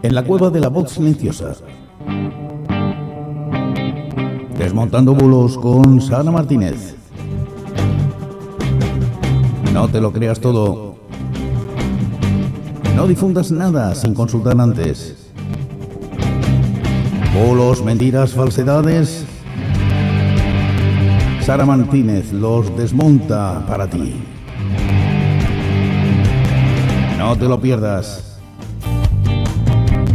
en la cueva de la voz silenciosa. Desmontando bulos con Sara Martínez. No te lo creas todo. No difundas nada sin consultar antes. Bulos, mentiras, falsedades. Sara Martínez los desmonta para ti. No te lo pierdas.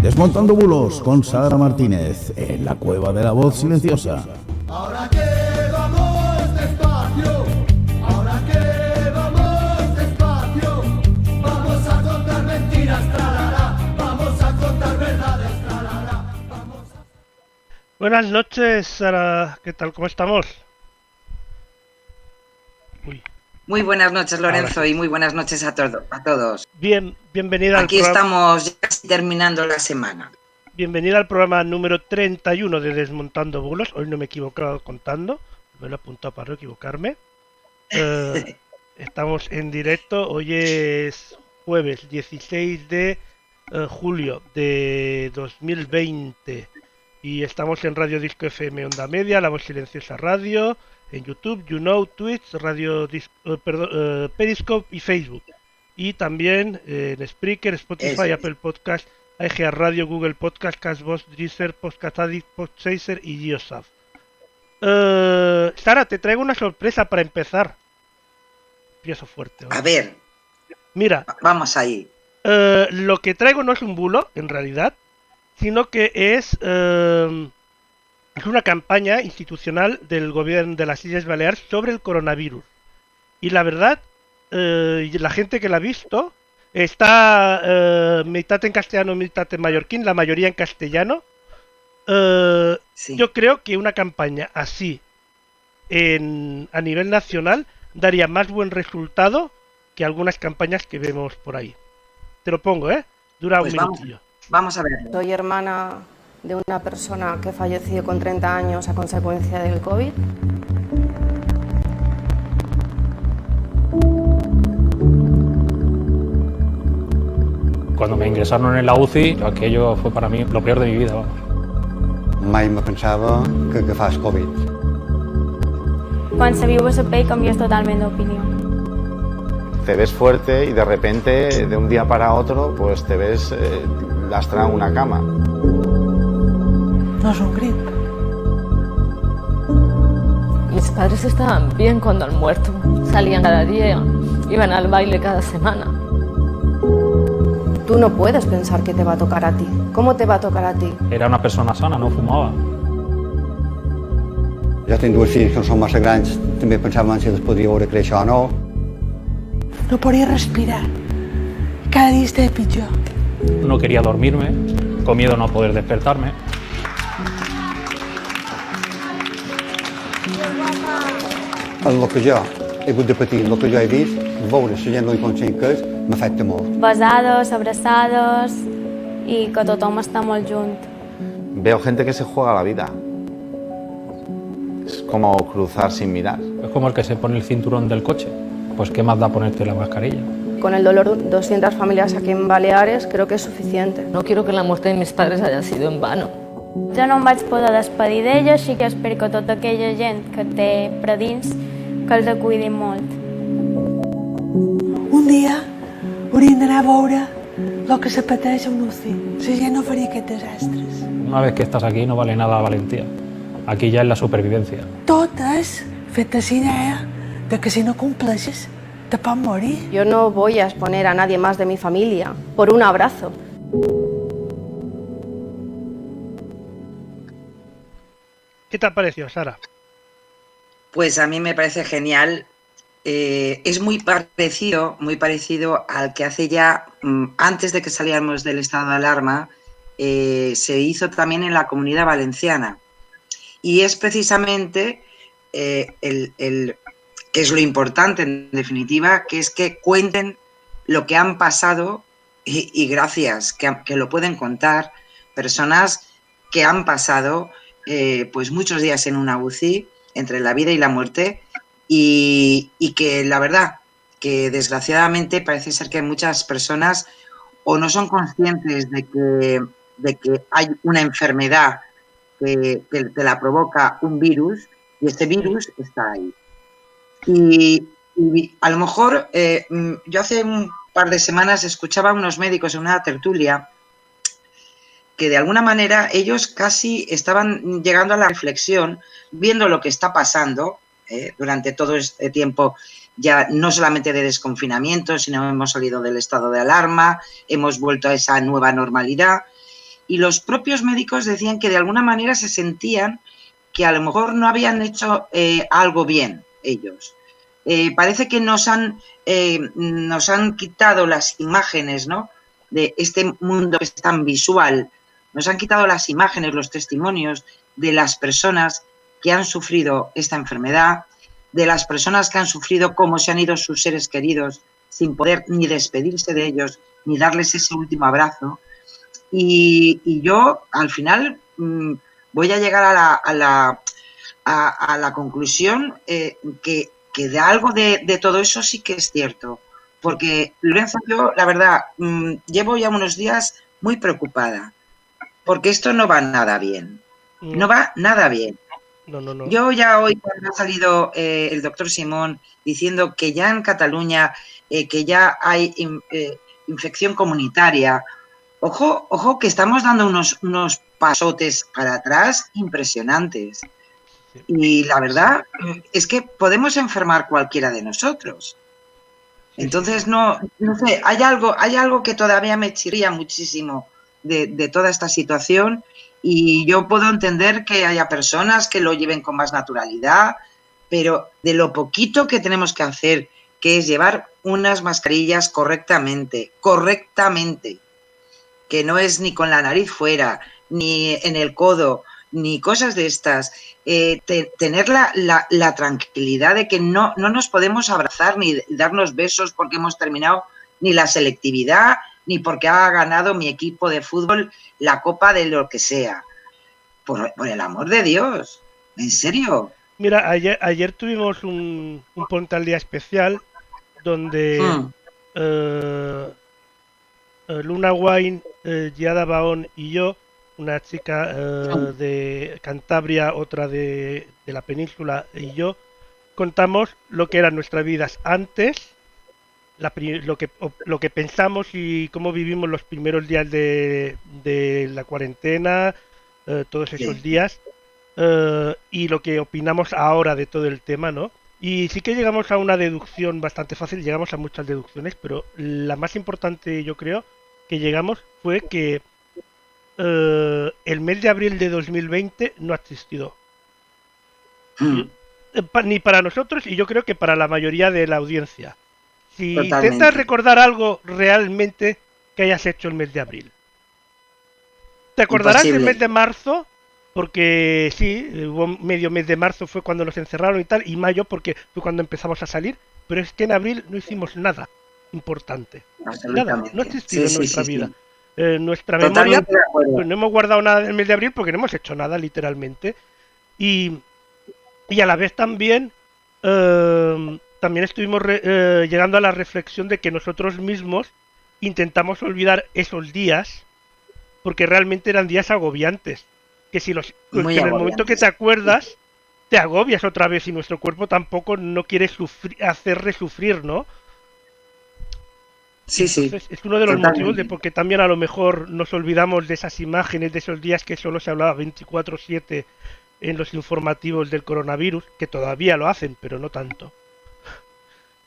Desmontando bulos con Sara Martínez en la cueva de la voz silenciosa. Ahora que vamos despacio, ahora que vamos despacio, vamos a contar mentiras, tralala, vamos a contar verdades, tralala, vamos a... Buenas noches, Sara. ¿Qué tal? ¿Cómo estamos? Muy buenas noches, Lorenzo, Ahora sí. y muy buenas noches a todos. Bienvenida al Aquí estamos ya casi terminando la semana. Bienvenida al programa número 31 de Desmontando Bulos. Hoy no me he equivocado contando, me lo he apuntado para no equivocarme. Estamos en directo, hoy es jueves 16 de julio de 2020 y estamos en Radio Disco FM Onda Media, La Voz Silenciosa Radio, en YouTube, YouNow, Twitch, Periscope y Facebook. Y también en Spreaker, Spotify, Apple Podcast, IGA Radio, Google Podcast, Castbox, Deezer, Podcast Addict, Podchaser y Geosaf. Sara, te traigo una sorpresa para empezar. Empiezo fuerte. A ver. Mira. Vamos ahí. Lo que traigo no es un bulo, en realidad, sino que es una campaña institucional del gobierno de las Islas Baleares sobre el coronavirus. Y la verdad, la gente que la ha visto está mitad en castellano, mitad en mallorquín, la mayoría en castellano. Sí. Yo creo que una campaña así a nivel nacional daría más buen resultado que algunas campañas que vemos por ahí. Te lo pongo, dura pues un minutillo. Vamos a ver. Soy hermana de una persona que falleció con 30 años a consecuencia del COVID. Cuando me ingresaron en la UCI, aquello fue para mí lo peor de mi vida, vamos. Mai me pensava que agafàs Covid. Quan vius a pell canvies totalment d'opinió. Te ves fuerte y de repente, de un día para otro, pues te ves lastrado en una cama. No es un grip. Mis padres estaban bien cuando han muerto. Salían cada día, iban al baile cada semana. Tú no puedes pensar que te va a tocar a ti. ¿Cómo te va a tocar a ti? Era una persona sana, no fumava. Ja tinc dues filles que no són massa grans, també pensaven si les podria veure créixer o no. No podía respirar. Cada día estaba pitjor. No quería dormirme, con miedo a no poder despertarme. En el que jo he hagut de patir, en el que jo he vist, veure la gent no inconscient que és, m'afecta molt. Besados, abraçados i que tothom està molt junt. Veo gente que se juega la vida. Es como cruzar sin mirar. Es como el que se pone el cinturón del coche. Pues qué más da ponerte la mascarilla. Con el dolor de 200 familias aquí en Baleares creo que es suficiente. No quiero que la muerte de mis padres haya sido en vano. Jo no em vaig poder despedir d'ella, així que espero que tota aquella gent que té per dins que els cuidi molt. Un dia hauríem d'anar a veure el que se pateix a un UCI. La gent no faria aquests desastres. Una vez que estás aquí no vale nada la valentía. Aquí ya es la supervivencia. Tot és fet la idea de que si no compleixes te pots morir. Yo no voy a exponer a nadie más de mi familia por un abrazo. ¿Qué te ha parecido, Sara? Pues a mí me parece genial. Es muy parecido al que hace ya, antes de que saliéramos del estado de alarma, se hizo también en la Comunidad Valenciana. Y es precisamente que es lo importante, en definitiva, que es que cuenten lo que han pasado y gracias, que lo pueden contar personas que han pasado pues muchos días en una UCI, entre la vida y la muerte, y que la verdad, que desgraciadamente parece ser que muchas personas o no son conscientes de que de que hay una enfermedad que la provoca un virus y este virus está ahí. Y a lo mejor yo hace un par de semanas escuchaba a unos médicos en una tertulia que de alguna manera ellos casi estaban llegando a la reflexión, viendo lo que está pasando durante todo este tiempo, ya no solamente de desconfinamiento, sino hemos salido del estado de alarma, hemos vuelto a esa nueva normalidad, y los propios médicos decían que de alguna manera se sentían que a lo mejor no habían hecho algo bien ellos. Parece que nos han quitado las imágenes, ¿no?, de este mundo que es tan visual. Nos han quitado las imágenes, los testimonios de las personas que han sufrido esta enfermedad, de las personas que han sufrido cómo se han ido sus seres queridos sin poder ni despedirse de ellos, ni darles ese último abrazo. Y yo, al final, voy a llegar a la conclusión que de algo de todo eso sí que es cierto. Porque, Lorenzo, yo, la verdad, llevo ya unos días muy preocupada. Porque esto no va nada bien. No va nada bien. No. Yo ya hoy, cuando ha salido el doctor Simón diciendo que ya en Cataluña que ya hay infección comunitaria, ojo que estamos dando unos pasotes para atrás impresionantes. Y la verdad es que podemos enfermar cualquiera de nosotros. Entonces, no sé, hay algo que todavía me chirría muchísimo de toda esta situación, y yo puedo entender que haya personas que lo lleven con más naturalidad, pero de lo poquito que tenemos que hacer, que es llevar unas mascarillas correctamente, que no es ni con la nariz fuera, ni en el codo, ni cosas de estas, tener la tranquilidad de que no nos podemos abrazar ni darnos besos porque hemos terminado ni la selectividad, ni porque ha ganado mi equipo de fútbol la copa de lo que sea. Por el amor de Dios, ¿en serio? Mira, ayer tuvimos un Ponte al Día especial donde Luna Wine, Giada Baón y yo, una chica de Cantabria, otra de la península, y yo, contamos lo que eran nuestras vidas antes, lo que pensamos y cómo vivimos los primeros días de la cuarentena, todos esos días, y lo que opinamos ahora de todo el tema, ¿no? Y sí que llegamos a una deducción bastante fácil, llegamos a muchas deducciones, pero la más importante, yo creo, que llegamos fue que el mes de abril de 2020 no ha existido. Ni para nosotros, y yo creo que para la mayoría de la audiencia. Si intentas recordar algo realmente que hayas hecho el mes de abril, ¿te acordarás del mes de marzo? Porque sí, hubo medio mes de marzo fue cuando nos encerraron y tal, y mayo porque fue cuando empezamos a salir, pero es que en abril no hicimos nada importante. Nada, no ha existido en nuestra vida. Nuestra memoria, pues no hemos guardado nada del mes de abril porque no hemos hecho nada, literalmente. Y a la vez también estuvimos llegando a la reflexión de que nosotros mismos intentamos olvidar esos días porque realmente eran días agobiantes. Que si en el momento que te acuerdas, te agobias otra vez y nuestro cuerpo tampoco no quiere hacer sufrir, ¿no? Sí, entonces, es uno de los motivos de por qué también a lo mejor nos olvidamos de esas imágenes, de esos días que solo se hablaba 24/7 en los informativos del coronavirus, que todavía lo hacen, pero no tanto.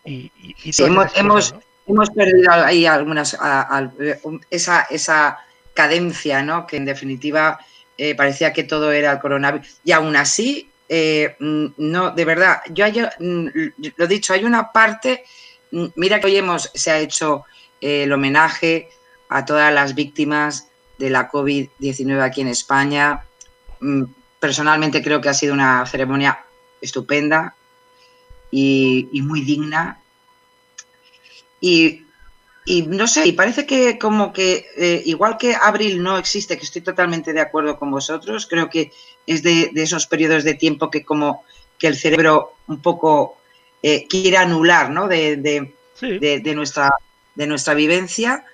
Sí, hemos perdido ahí algunas esa cadencia, ¿no? Que en definitiva parecía que todo era el coronavirus. Y aún así, no, de verdad, yo lo he dicho, hay una parte. Mira que hoy se ha hecho el homenaje a todas las víctimas de la COVID-19 aquí en España. Personalmente creo que ha sido una ceremonia estupenda y muy digna. Y no sé, y parece que como que igual que abril no existe, que estoy totalmente de acuerdo con vosotros, creo que es de esos periodos de tiempo que como que el cerebro un poco quiere anular, ¿no? de nuestra vivencia.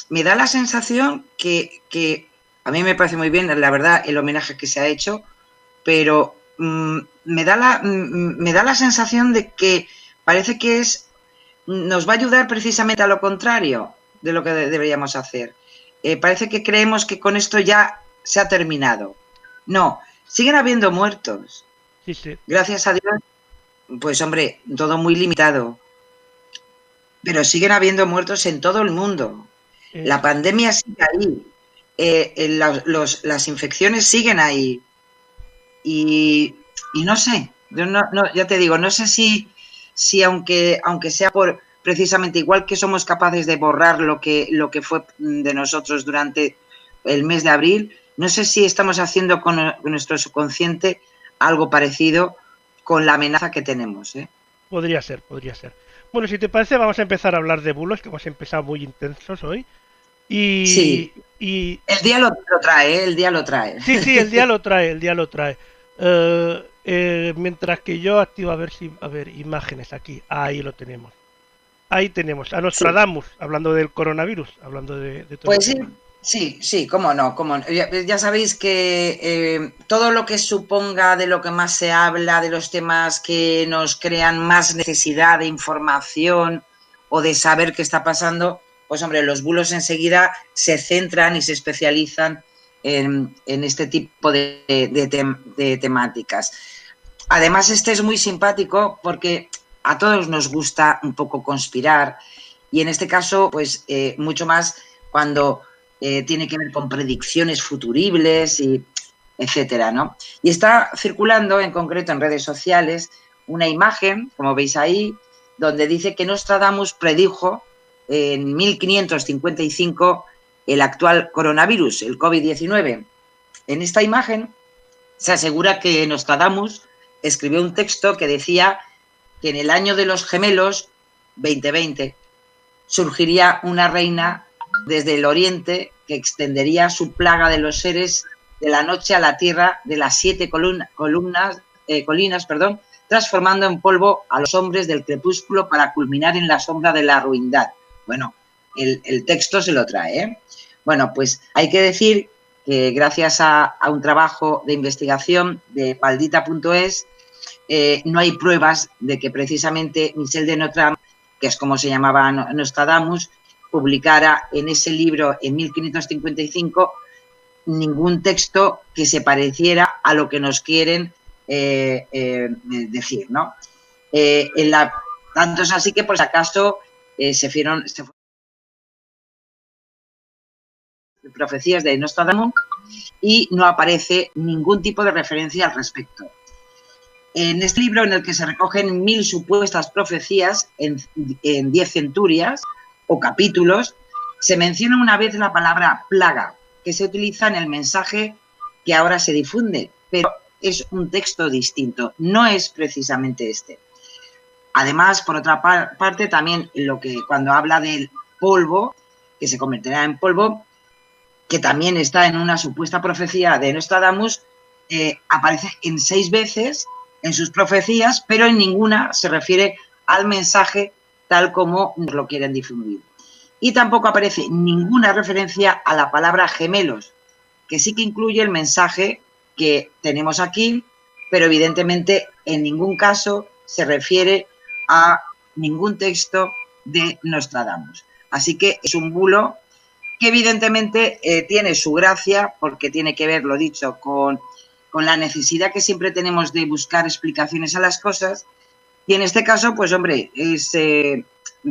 me da la sensación que a mí me parece muy bien, la verdad, el homenaje que se ha hecho, pero me da la sensación de que parece que nos va a ayudar precisamente a lo contrario de lo que deberíamos hacer. Parece que creemos que con esto ya se ha terminado. No, siguen habiendo muertos. Sí, sí. Gracias a Dios, pues hombre, todo muy limitado. Pero siguen habiendo muertos en todo el mundo. La pandemia sigue ahí. Las infecciones siguen ahí. Y no sé, yo ya te digo, no sé si aunque sea por precisamente igual que somos capaces de borrar lo que fue de nosotros durante el mes de abril, no sé si estamos haciendo con nuestro subconsciente algo parecido con la amenaza que tenemos, ¿eh? Podría ser, podría ser. Bueno, si te parece, vamos a empezar a hablar de bulos, que hemos empezado muy intensos hoy. Sí, el día lo trae, ¿eh? El día lo trae. Sí, sí, el día lo trae, el día lo trae. Mientras que yo activo, a ver, imágenes aquí. Ahí lo tenemos. Ahí tenemos a Nostradamus, hablando del coronavirus, hablando de todo pues el tema. Sí, cómo no, cómo no. Ya sabéis que todo lo que suponga de lo que más se habla, de los temas que nos crean más necesidad de información o de saber qué está pasando, pues hombre, los bulos enseguida se centran y se especializan en este tipo de temáticas. Además, este es muy simpático porque a todos nos gusta un poco conspirar y en este caso, pues mucho más cuando tiene que ver con predicciones futuribles y etcétera, ¿no? Y está circulando en concreto en redes sociales una imagen, como veis ahí, donde dice que Nostradamus predijo en 1555 el actual coronavirus, el COVID-19. En esta imagen se asegura que Nostradamus escribió un texto que decía que en el año de los gemelos, 2020, surgiría una reina desde el oriente que extendería su plaga de los seres de la noche a la tierra de las 7 colinas, transformando en polvo a los hombres del crepúsculo para culminar en la sombra de la ruindad. Bueno, el texto se lo trae, ¿eh? Bueno, pues hay que decir que gracias a un trabajo de investigación de maldita.es no hay pruebas de que precisamente Michel de Notre-Dame, que es como se llamaba Nostradamus, publicara en ese libro en 1555 ningún texto que se pareciera a lo que nos quieren decir, ¿no? Tanto es así que, por si acaso, se fueron profecías de Nostradamus y no aparece ningún tipo de referencia al respecto. En este libro, en el que se recogen 1000 supuestas profecías en 10 centurias o capítulos, se menciona una vez la palabra plaga, que se utiliza en el mensaje que ahora se difunde, pero es un texto distinto, no es precisamente este. Además, por otra parte, también cuando habla del polvo, que se convertirá en polvo, que también está en una supuesta profecía de Nostradamus, aparece en 6 veces en sus profecías, pero en ninguna se refiere al mensaje tal como nos lo quieren difundir. Y tampoco aparece ninguna referencia a la palabra gemelos, que sí que incluye el mensaje que tenemos aquí, pero evidentemente en ningún caso se refiere a ningún texto de Nostradamus. Así que es un bulo que evidentemente tiene su gracia, porque tiene que ver, lo dicho, con la necesidad que siempre tenemos de buscar explicaciones a las cosas. Y en este caso, pues hombre, es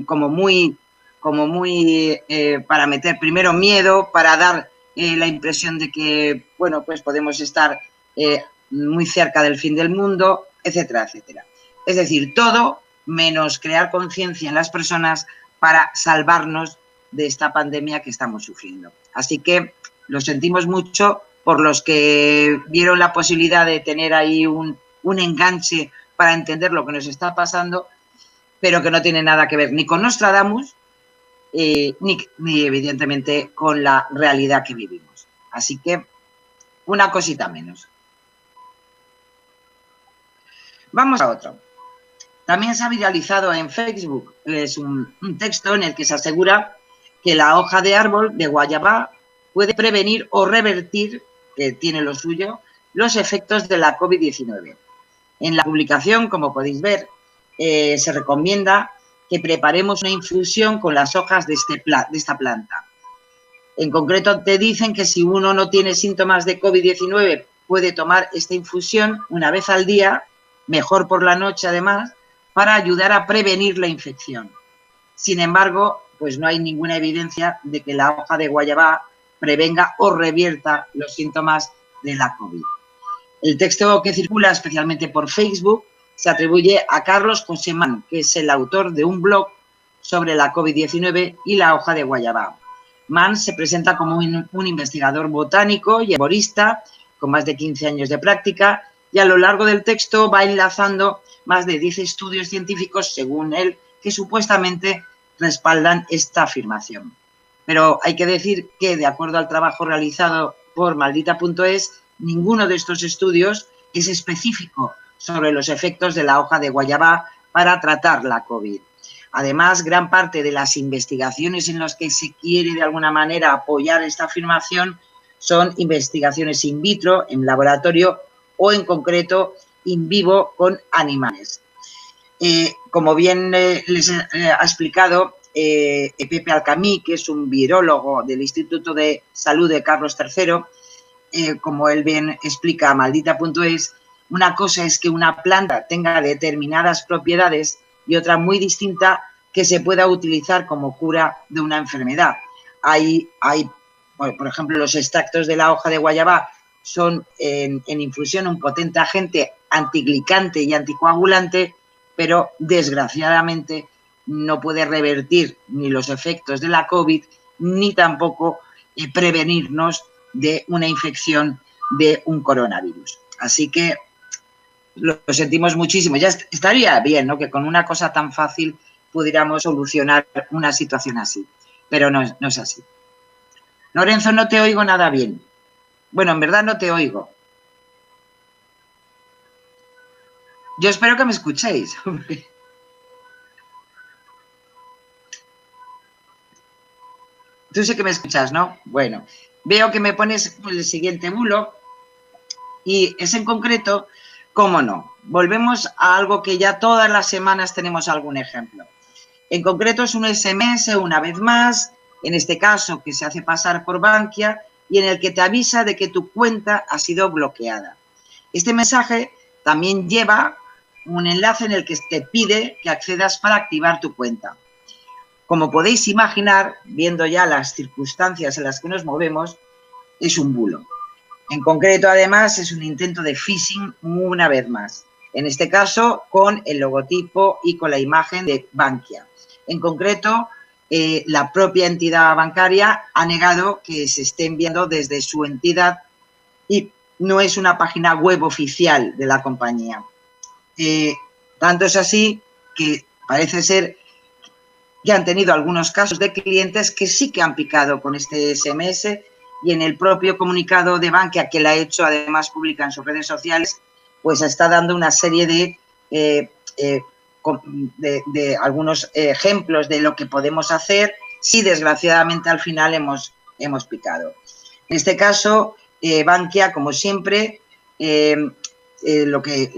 como muy para meter primero miedo, para dar la impresión de que, bueno, pues podemos estar muy cerca del fin del mundo, etcétera, etcétera. Es decir, todo menos crear conciencia en las personas para salvarnos de esta pandemia que estamos sufriendo. Así que lo sentimos mucho por los que vieron la posibilidad de tener ahí un enganche para entender lo que nos está pasando, pero que no tiene nada que ver ni con Nostradamus, ni evidentemente con la realidad que vivimos. Así que una cosita menos. Vamos a otro. También se ha viralizado en Facebook, es un texto en el que se asegura que la hoja de árbol de guayabá puede prevenir o revertir, que tiene lo suyo, los efectos de la COVID-19. En la publicación, como podéis ver, se recomienda que preparemos una infusión con las hojas de esta planta. En concreto, te dicen que si uno no tiene síntomas de COVID-19, puede tomar esta infusión una vez al día, mejor por la noche además, para ayudar a prevenir la infección. Sin embargo, pues no hay ninguna evidencia de que la hoja de guayabá prevenga o revierta los síntomas de la COVID. El texto que circula especialmente por Facebook se atribuye a Carlos José Mann, que es el autor de un blog sobre la COVID-19 y la hoja de guayabá. Mann se presenta como un investigador botánico y herborista con más de 15 años de práctica y a lo largo del texto va enlazando más de 10 estudios científicos, según él, que supuestamente respaldan esta afirmación. Pero hay que decir que, de acuerdo al trabajo realizado por Maldita.es, ninguno de estos estudios es específico sobre los efectos de la hoja de guayabá para tratar la COVID. Además, gran parte de las investigaciones en las que se quiere de alguna manera apoyar esta afirmación son investigaciones in vitro, en laboratorio o en concreto in vivo con animales. Como bien les ha explicado Pepe Alcamí, que es un virólogo del Instituto de Salud de Carlos III, como él bien explica a Maldita.es, una cosa es que una planta tenga determinadas propiedades y otra muy distinta que se pueda utilizar como cura de una enfermedad. Hay por ejemplo, los extractos de la hoja de guayabá son en infusión un potente agente antiglicante y anticoagulante, pero desgraciadamente no puede revertir ni los efectos de la COVID ni tampoco prevenirnos de una infección de un coronavirus. Así que lo sentimos muchísimo. Ya estaría bien, ¿no?, que con una cosa tan fácil pudiéramos solucionar una situación así, pero no es así. Lorenzo, no te oigo nada bien. Bueno, en verdad no te oigo. Yo espero que me escuchéis. Tú sí que me escuchas, ¿no? Bueno, veo que me pones el siguiente bulo y es en concreto, cómo no, volvemos a algo que ya todas las semanas tenemos algún ejemplo. En concreto es un SMS, una vez más, en este caso que se hace pasar por Bankia y en el que te avisa de que tu cuenta ha sido bloqueada. Este mensaje también lleva un enlace en el que te pide que accedas para activar tu cuenta. Como podéis imaginar, viendo ya las circunstancias en las que nos movemos, es un bulo. En concreto, además, es un intento de phishing una vez más. En este caso, con el logotipo y con la imagen de Bankia. En concreto, la propia entidad bancaria ha negado que se esté enviando desde su entidad y no es una página web oficial de la compañía. Tanto es así que parece ser que han tenido algunos casos de clientes que sí que han picado con este SMS y en el propio comunicado de Bankia, que la ha hecho además pública en sus redes sociales, pues está dando una serie de algunos ejemplos de lo que podemos hacer si desgraciadamente al final hemos picado. En este caso, Bankia, como siempre, lo que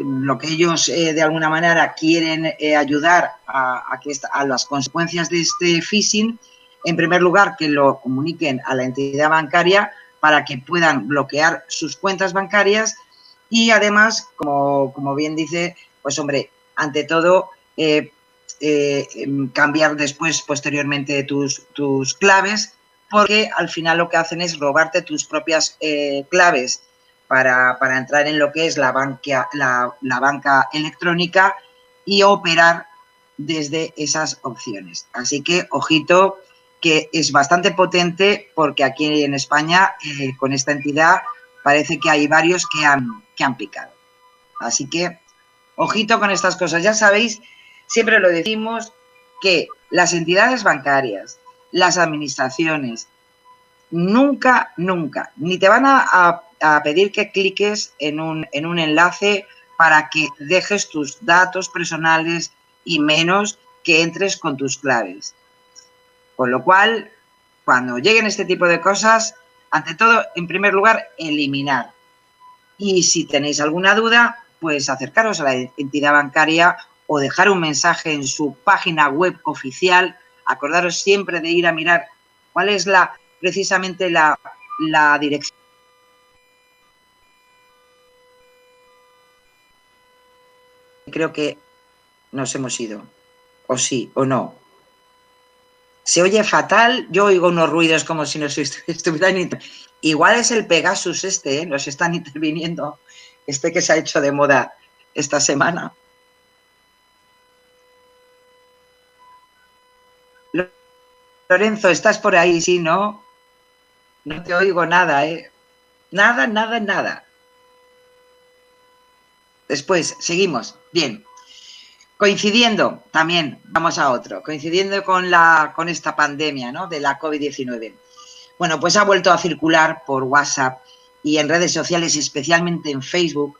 ellos de alguna manera quieren ayudar a las consecuencias de este phishing, en primer lugar, que lo comuniquen a la entidad bancaria para que puedan bloquear sus cuentas bancarias y además, como bien dice, pues hombre, ante todo, cambiar después, posteriormente, tus claves, porque al final lo que hacen es robarte tus propias claves para entrar en lo que es la banca electrónica y operar desde esas opciones. Así que, ojito, que es bastante potente porque aquí en España, con esta entidad, parece que hay varios que han picado. Así que, ojito con estas cosas. Ya sabéis, siempre lo decimos, que las entidades bancarias, las administraciones, nunca, ni te van a pedir que cliques en un enlace para que dejes tus datos personales y menos que entres con tus claves. Con lo cual, cuando lleguen este tipo de cosas, ante todo, en primer lugar, eliminar. Y si tenéis alguna duda, pues acercaros a la entidad bancaria o dejar un mensaje en su página web oficial. Acordaros siempre de ir a mirar cuál es precisamente la dirección. Creo que nos hemos ido, o sí, o no. Se oye fatal, yo oigo unos ruidos como si nos estuvieran... Igual es el Pegasus nos están interviniendo, que se ha hecho de moda esta semana. Lorenzo, ¿estás por ahí? Sí, ¿no? No te oigo nada, ¿eh? Nada, nada, nada. Después, seguimos. Bien. Coincidiendo, también, vamos a otro, coincidiendo con esta pandemia, ¿no?, de la COVID-19. Bueno, pues ha vuelto a circular por WhatsApp y en redes sociales, especialmente en Facebook,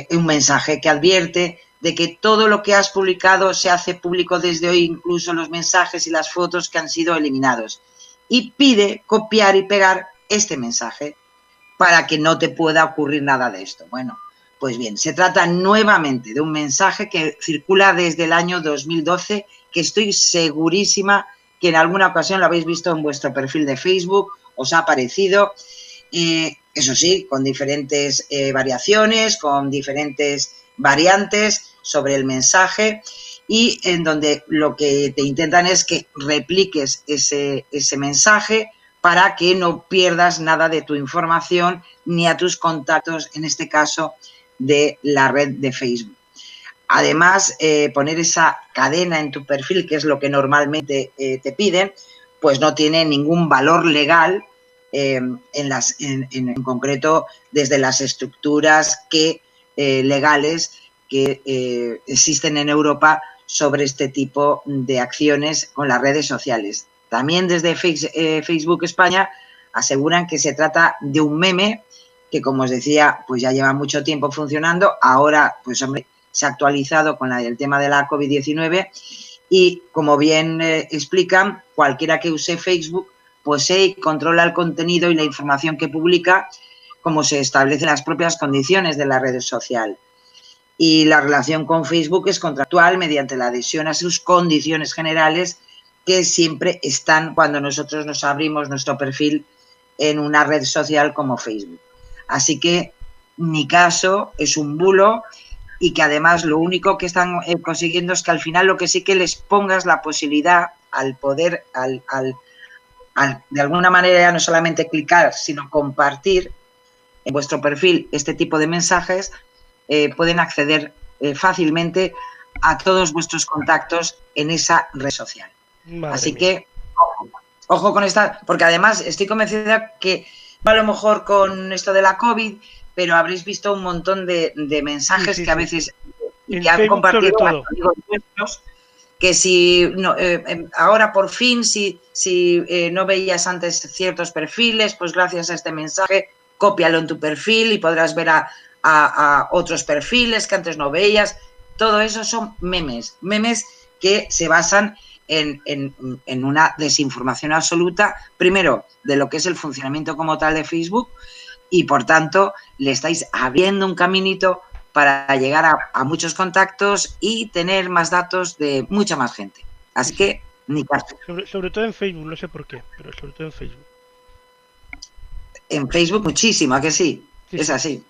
un mensaje que advierte de que todo lo que has publicado se hace público desde hoy, incluso los mensajes y las fotos que han sido eliminados. Y pide copiar y pegar este mensaje para que no te pueda ocurrir nada de esto. Bueno, pues bien, se trata nuevamente de un mensaje que circula desde el año 2012, que estoy segurísima que en alguna ocasión lo habéis visto en vuestro perfil de Facebook, os ha aparecido, eso sí, con diferentes variaciones, con diferentes variantes sobre el mensaje, y en donde lo que te intentan es que repliques ese mensaje para que no pierdas nada de tu información ni a tus contactos, en este caso de la red de Facebook. Además, poner esa cadena en tu perfil, que es lo que normalmente te piden, pues no tiene ningún valor legal, en concreto desde las estructuras legales que existen en Europa sobre este tipo de acciones con las redes sociales. También desde Facebook España aseguran que se trata de un meme que, como os decía, pues ya lleva mucho tiempo funcionando. Ahora, pues hombre, se ha actualizado con el tema de la COVID-19 y, como bien explican, cualquiera que use Facebook posee y controla el contenido y la información que publica, como se establecen las propias condiciones de la red social. Y la relación con Facebook es contractual mediante la adhesión a sus condiciones generales, que siempre están cuando nosotros nos abrimos nuestro perfil en una red social como Facebook. Así que mi caso es un bulo y que además lo único que están consiguiendo es que al final lo que sí que les pongas la posibilidad al poder, de alguna manera ya no solamente clicar, sino compartir en vuestro perfil este tipo de mensajes, pueden acceder fácilmente a todos vuestros contactos en esa red social. Así que, ojo con esta, porque además estoy convencida que a lo mejor con esto de la COVID, pero habréis visto un montón de mensajes que a veces que han compartido amigos nuestros, que si no, ahora por fin, si no veías antes ciertos perfiles, pues gracias a este mensaje, cópialo en tu perfil y podrás ver a otros perfiles que antes no veías. Todo eso son memes que se basan en una desinformación absoluta, primero, de lo que es el funcionamiento como tal de Facebook, y por tanto le estáis abriendo un caminito para llegar a muchos contactos y tener más datos de mucha más gente. Así que, ni caso. Sobre todo en Facebook, no sé por qué, pero sobre todo en Facebook. En Facebook muchísimo, ¿a que sí? Es así.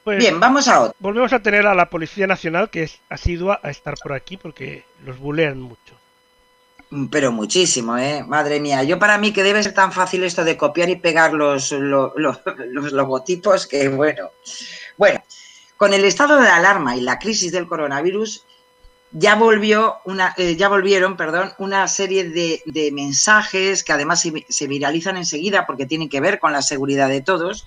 Pues, bien, vamos a otro. Volvemos a tener a la Policía Nacional, que es asidua a estar por aquí porque los bulean mucho. Pero muchísimo, madre mía. Yo, para mí, que debe ser tan fácil esto de copiar y pegar los logotipos, que bueno. Bueno, con el estado de alarma y la crisis del coronavirus, ya volvieron una serie de mensajes que además se viralizan enseguida porque tienen que ver con la seguridad de todos.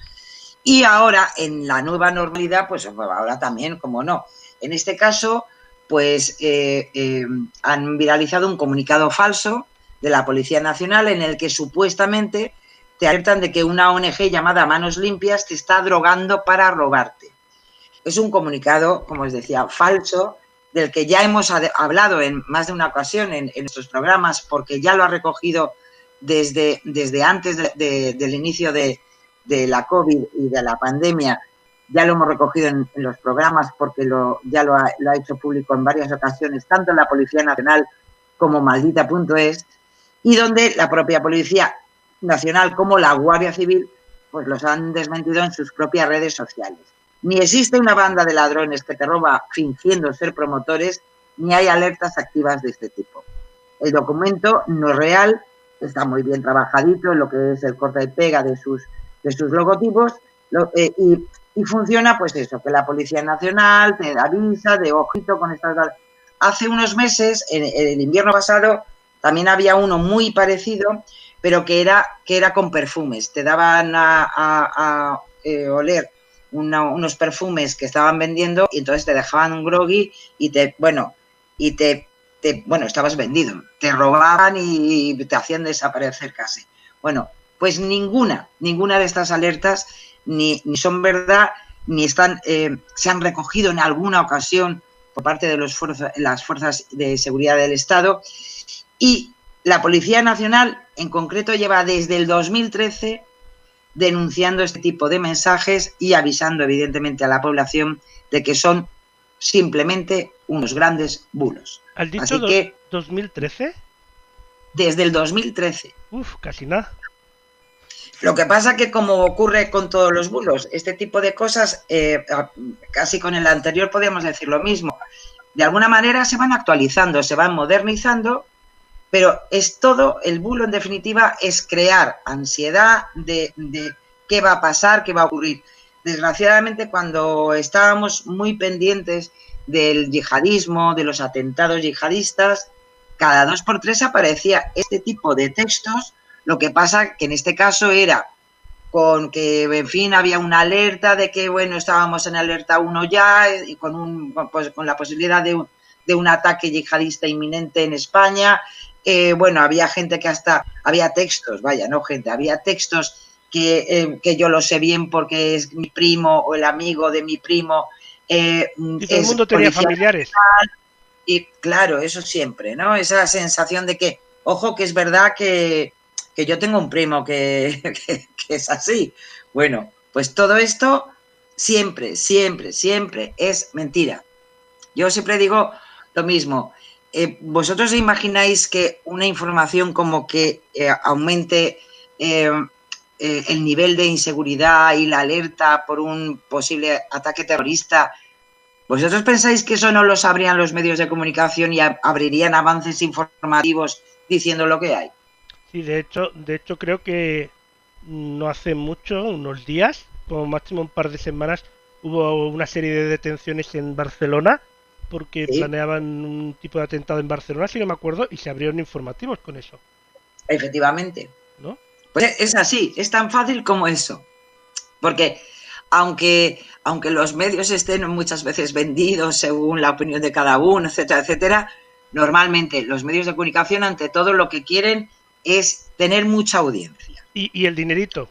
Y ahora, en la nueva normalidad, pues ahora también, como no. En este caso, pues han viralizado un comunicado falso de la Policía Nacional en el que supuestamente te alertan de que una ONG llamada Manos Limpias te está drogando para robarte. Es un comunicado, como os decía, falso, del que ya hemos hablado en más de una ocasión en nuestros programas, porque ya lo ha recogido desde antes del inicio de la COVID y de la pandemia, ya lo hemos recogido en los programas porque ya lo ha hecho público en varias ocasiones, tanto la Policía Nacional como Maldita.es, y donde la propia Policía Nacional como la Guardia Civil pues los han desmentido en sus propias redes sociales. Ni existe una banda de ladrones que te roba fingiendo ser promotores, ni hay alertas activas de este tipo. El documento no es real, está muy bien trabajadito en lo que es el corta y pega de sus logotipos y funciona pues eso, que la Policía Nacional te avisa de ojito con estas... Hace unos meses, en el invierno pasado, también había uno muy parecido, pero que era con perfumes. Te daban a oler unos perfumes que estaban vendiendo y entonces te dejaban un groggy y estabas vendido. Te robaban y te hacían desaparecer casi. Bueno, pues ninguna de estas alertas ni son verdad, ni se han recogido en alguna ocasión por parte de las fuerzas de seguridad del Estado. Y la Policía Nacional, en concreto, lleva desde el 2013 denunciando este tipo de mensajes y avisando, evidentemente, a la población de que son simplemente unos grandes bulos. ¿Has dicho Así que, 2013? Desde el 2013. Uf, casi nada. Lo que pasa que, como ocurre con todos los bulos, este tipo de cosas, casi con el anterior podríamos decir lo mismo. De alguna manera se van actualizando, se van modernizando, pero es todo, el bulo en definitiva es crear ansiedad de qué va a pasar, qué va a ocurrir. Desgraciadamente, cuando estábamos muy pendientes del yihadismo, de los atentados yihadistas, cada 2 por 3 aparecía este tipo de textos. Lo que pasa que en este caso era con que, en fin, había una alerta de que, bueno, estábamos en alerta 1 ya y con la posibilidad de un ataque yihadista inminente en España. Había gente que había textos, había textos que yo lo sé bien porque es mi primo o el amigo de mi primo. Y todo el mundo tenía familiares. Y claro, eso siempre, ¿no? Esa sensación de que, ojo, que es verdad que yo tengo un primo que es así. Bueno, pues todo esto siempre es mentira. Yo siempre digo lo mismo. ¿Vosotros imagináis que una información como que aumente el nivel de inseguridad y la alerta por un posible ataque terrorista? ¿Vosotros pensáis que eso no lo sabrían los medios de comunicación y abrirían avances informativos diciendo lo que hay? Sí, de hecho creo que no hace mucho, unos días, como máximo un par de semanas, hubo una serie de detenciones en Barcelona porque planeaban un tipo de atentado en Barcelona, si no me acuerdo, y se abrieron informativos con eso. Efectivamente. ¿No? Pues es así, es tan fácil como eso. Porque aunque los medios estén muchas veces vendidos según la opinión de cada uno, etcétera, etcétera, normalmente los medios de comunicación, ante todo, lo que quieren es tener mucha audiencia. Y el dinerito.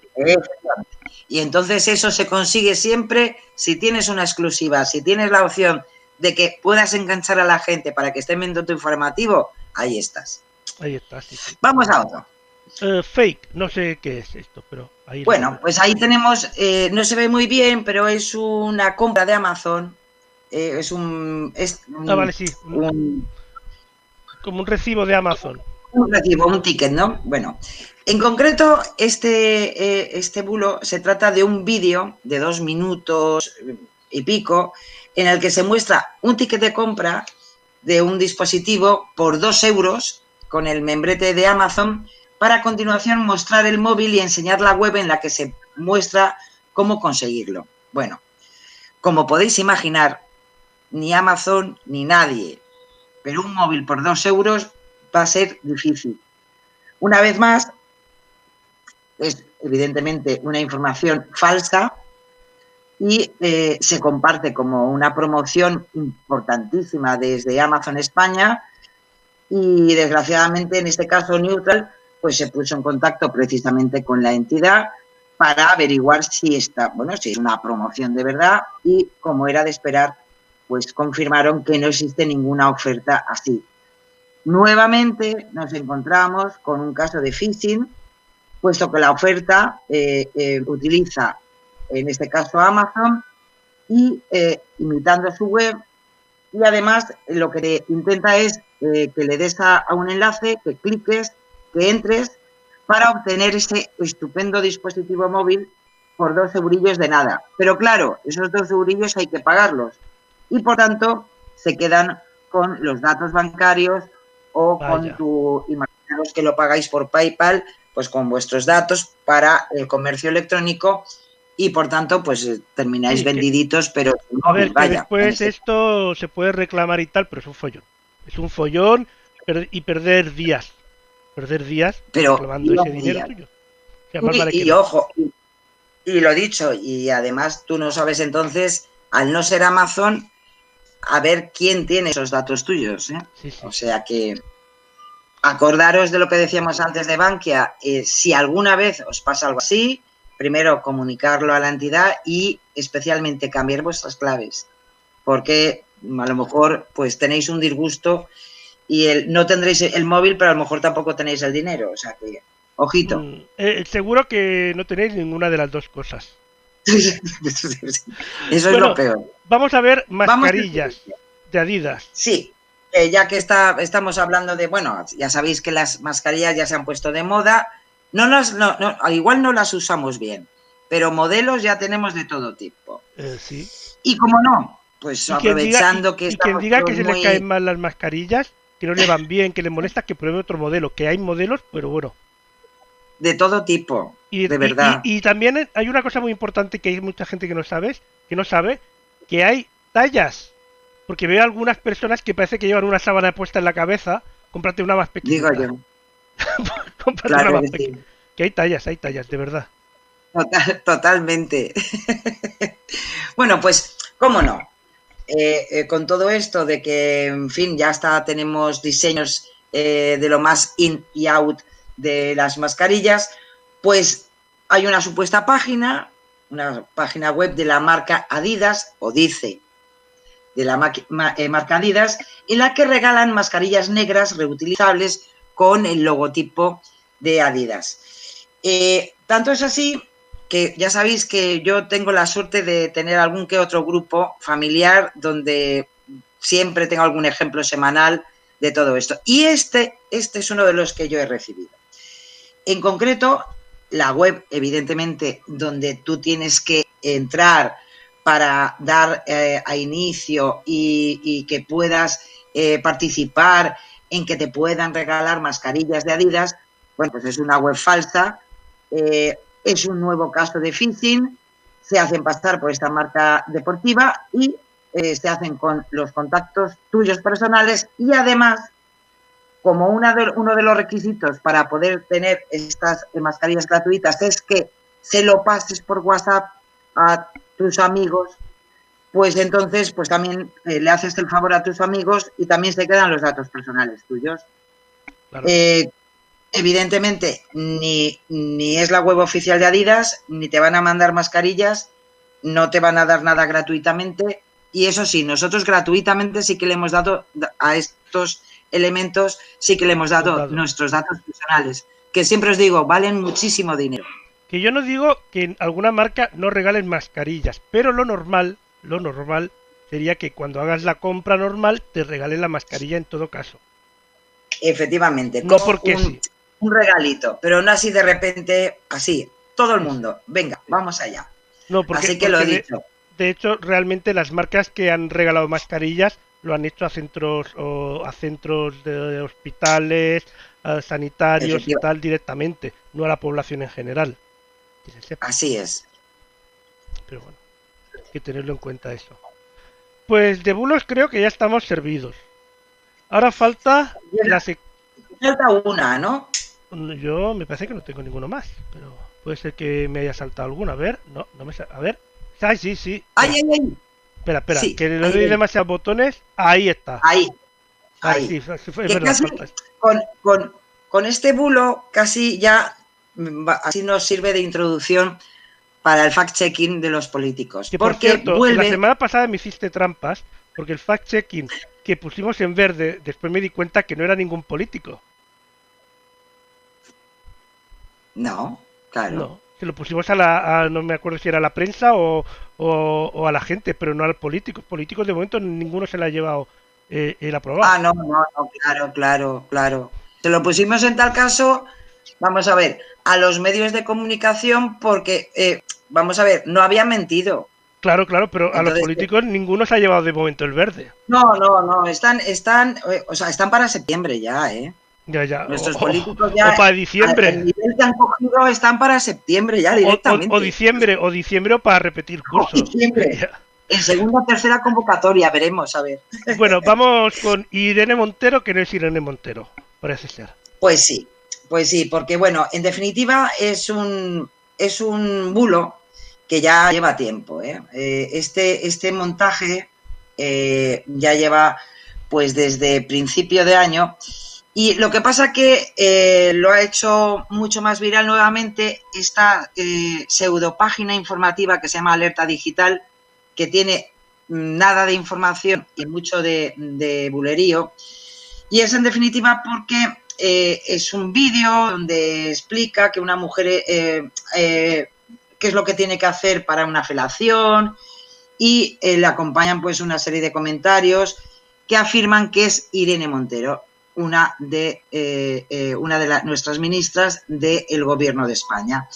Y entonces eso se consigue siempre si tienes una exclusiva, si tienes la opción de que puedas enganchar a la gente para que estén viendo tu informativo, ahí estás. Ahí está, sí. Vamos a otro. Fake, no sé qué es esto, pero ahí... Bueno, pues ahí tenemos, no se ve muy bien, pero es una compra de Amazon. Vale, sí. Como un recibo de Amazon. Un recibo, un ticket, ¿no? Bueno, en concreto, este bulo se trata de un vídeo de 2 minutos y pico, en el que se muestra un ticket de compra de un dispositivo por 2 euros con el membrete de Amazon, para a continuación mostrar el móvil y enseñar la web en la que se muestra cómo conseguirlo. Bueno, como podéis imaginar, ni Amazon ni nadie, pero un móvil por 2 euros va a ser difícil. Una vez más, es evidentemente una información falsa y se comparte como una promoción importantísima desde Amazon España, y desgraciadamente en este caso Neutral pues se puso en contacto precisamente con la entidad para averiguar si es una promoción de verdad, y, como era de esperar, pues confirmaron que no existe ninguna oferta así. Nuevamente nos encontramos con un caso de phishing, puesto que la oferta utiliza, en este caso, Amazon, y imitando su web, y además lo que te intenta es que le des a un enlace, que cliques, que entres, para obtener ese estupendo dispositivo móvil por 2 eurillos de nada. Pero claro, esos 2 eurillos hay que pagarlos, y por tanto se quedan con los datos bancarios o con imaginaros que lo pagáis por PayPal, pues con vuestros datos para el comercio electrónico, y por tanto pues termináis vendiditos, pero a ver, que después esto se puede reclamar y tal, pero es un follón y perder días reclamando ese dinero tuyo. O sea, más vale que no. Ojo, y lo dicho, y además tú no sabes entonces, al no ser Amazon, a ver quién tiene esos datos tuyos, ¿eh? Sí, sí. O sea que acordaros de lo que decíamos antes de Bankia, si alguna vez os pasa algo así, primero comunicarlo a la entidad y especialmente cambiar vuestras claves, porque a lo mejor pues tenéis un disgusto y no tendréis el móvil, pero a lo mejor tampoco tenéis el dinero, o sea que, ojito. Seguro que no tenéis ninguna de las dos cosas. Eso es lo peor. Vamos a ver mascarillas de Adidas. Sí, ya que estamos hablando de, bueno, ya sabéis que las mascarillas ya se han puesto de moda. Igual no las usamos bien, pero modelos ya tenemos de todo tipo. Sí. Y como no, pues aprovechando que quien diga que se le caen mal las mascarillas, que no le van bien, que le molesta, que pruebe otro modelo, que hay modelos, pero bueno. De todo tipo, de verdad. Y también hay una cosa muy importante que hay mucha gente que no sabe, que hay tallas. Porque veo algunas personas que parece que llevan una sábana puesta en la cabeza. Cómprate una más pequeña. Digo yo. Cómprate Claro una más que pequeña. sí. Que hay tallas, de verdad. Totalmente. Bueno, pues, ¿cómo no? Con todo esto de que, en fin, ya tenemos diseños de lo más in y out de las mascarillas, pues hay una supuesta página, una página web de la marca Adidas, o dice de la marca Adidas, en la que regalan mascarillas negras reutilizables con el logotipo de Adidas. Tanto es así que ya sabéis que yo tengo la suerte de tener algún que otro grupo familiar donde siempre tengo algún ejemplo semanal de todo esto. Y este es uno de los que yo he recibido. En concreto, la web, evidentemente, donde tú tienes que entrar para dar a inicio y que puedas participar en que te puedan regalar mascarillas de Adidas, bueno, pues es una web falsa, es un nuevo caso de phishing, se hacen pasar por esta marca deportiva y se hacen con los contactos tuyos personales y además, como uno de los requisitos para poder tener estas mascarillas gratuitas es que se lo pases por WhatsApp a tus amigos, pues entonces pues también le haces el favor a tus amigos y también se quedan los datos personales tuyos. Claro. Evidentemente, ni es la web oficial de Adidas, ni te van a mandar mascarillas, no te van a dar nada gratuitamente. Y eso sí, nosotros gratuitamente sí que le hemos dado a estos elementos, sí que le hemos dado nuestros datos personales, que siempre os digo, valen muchísimo dinero. Que yo no digo que en alguna marca no regalen mascarillas, pero lo normal sería que cuando hagas la compra normal te regalen la mascarilla en todo caso. Efectivamente, no porque sí. Un regalito, pero no así de repente, así, todo el mundo, venga, vamos allá. No, porque, así que lo he dicho. De hecho, realmente las marcas que han regalado mascarillas lo han hecho a centros de hospitales, a sanitarios y tal directamente, no a la población en general. Así es. Pero bueno, hay que tenerlo en cuenta eso. Pues de bulos creo que ya estamos servidos. Ahora falta Falta una, ¿no? Yo me parece que no tengo ninguno más, pero puede ser que me haya saltado alguna. A ver, no me a ver. ¡Ay, sí! ¡Ay! Espera, sí, que le doy demasiados botones. Ahí está. Ahí. Sí, fue verdad. Con este bulo casi ya así nos sirve de introducción para el fact-checking de los políticos. Que por cierto, la semana pasada me hiciste trampas Porque el fact-checking que pusimos en verde, después me di cuenta que no era ningún político. No, claro. No, se lo pusimos no me acuerdo si era a la prensa o a la gente, pero no al político. Políticos de momento ninguno se la ha llevado el aprobado. Ah, no, claro. Se lo pusimos en tal caso, vamos a ver, a los medios de comunicación porque, vamos a ver, no habían mentido. Claro, pero Entonces, a los políticos ninguno se ha llevado de momento el verde. No, están para septiembre ya, ¿eh? Ya. Nuestros políticos ya, o para diciembre. El nivel que han cogido están para septiembre ya directamente. O diciembre o para repetir cursos. Diciembre. En segunda o tercera convocatoria, veremos, a ver. Bueno, vamos con Irene Montero, que no es Irene Montero, parece ser. Pues sí, porque bueno, en definitiva es un bulo que ya lleva tiempo, ¿eh? Este montaje ya lleva pues desde principio de año. Y lo que pasa que lo ha hecho mucho más viral nuevamente esta pseudopágina informativa que se llama Alerta Digital, que tiene nada de información y mucho de bulerío. Y es en definitiva porque es un vídeo donde explica que una mujer qué es lo que tiene que hacer para una felación y le acompañan pues una serie de comentarios que afirman que es Irene Montero, una de nuestras ministras del Gobierno de España.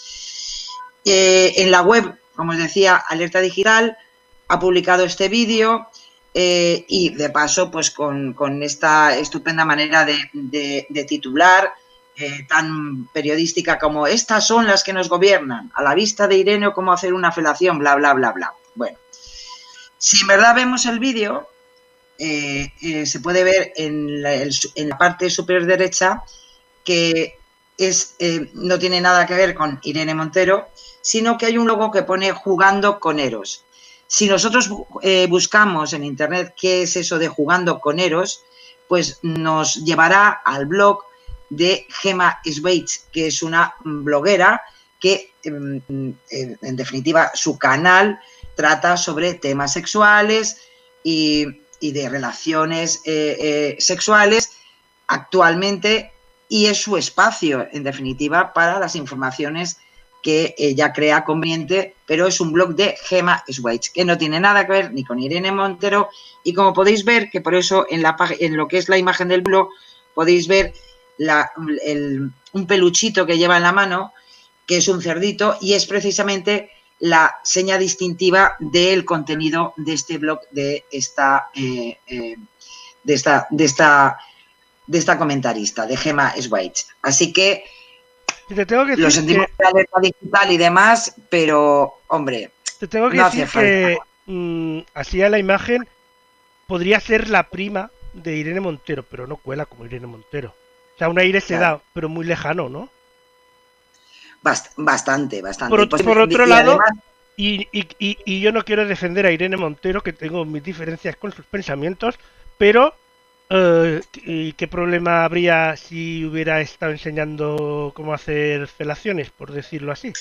En la web, como os decía, Alerta Digital ha publicado este vídeo y de paso pues con esta estupenda manera de titular tan periodística como "Estas son las que nos gobiernan, a la vista de Irene o cómo hacer una felación, bla, bla, bla, bla". Bueno, si en verdad vemos el vídeo, se puede ver en la parte superior derecha que no tiene nada que ver con Irene Montero, sino que hay un logo que pone "Jugando con Eros". Si nosotros buscamos en internet qué es eso de "Jugando con Eros", pues nos llevará al blog de Gemma Schweitz, que es una bloguera que en definitiva su canal trata sobre temas sexuales y de relaciones sexuales actualmente, y es su espacio en definitiva para las informaciones que ella crea conveniente, pero es un blog de Gemma Schweitz, que no tiene nada que ver ni con Irene Montero, y como podéis ver, que por eso en lo que es la imagen del blog podéis ver un peluchito que lleva en la mano, que es un cerdito, y es precisamente la seña distintiva del contenido de este blog de esta comentarista, de Gemma Schweitz. Así que te tengo que decir lo sentimos de Alerta Digital y demás, pero, hombre, te tengo que no decir hace falta. que así a la imagen podría ser la prima de Irene Montero, pero no cuela como Irene Montero. O sea, un aire se da, pero muy lejano, ¿no? Bastante. Por otro lado, además, y yo no quiero defender a Irene Montero, que tengo mis diferencias con sus pensamientos, pero ¿qué problema habría si hubiera estado enseñando cómo hacer felaciones, por decirlo así?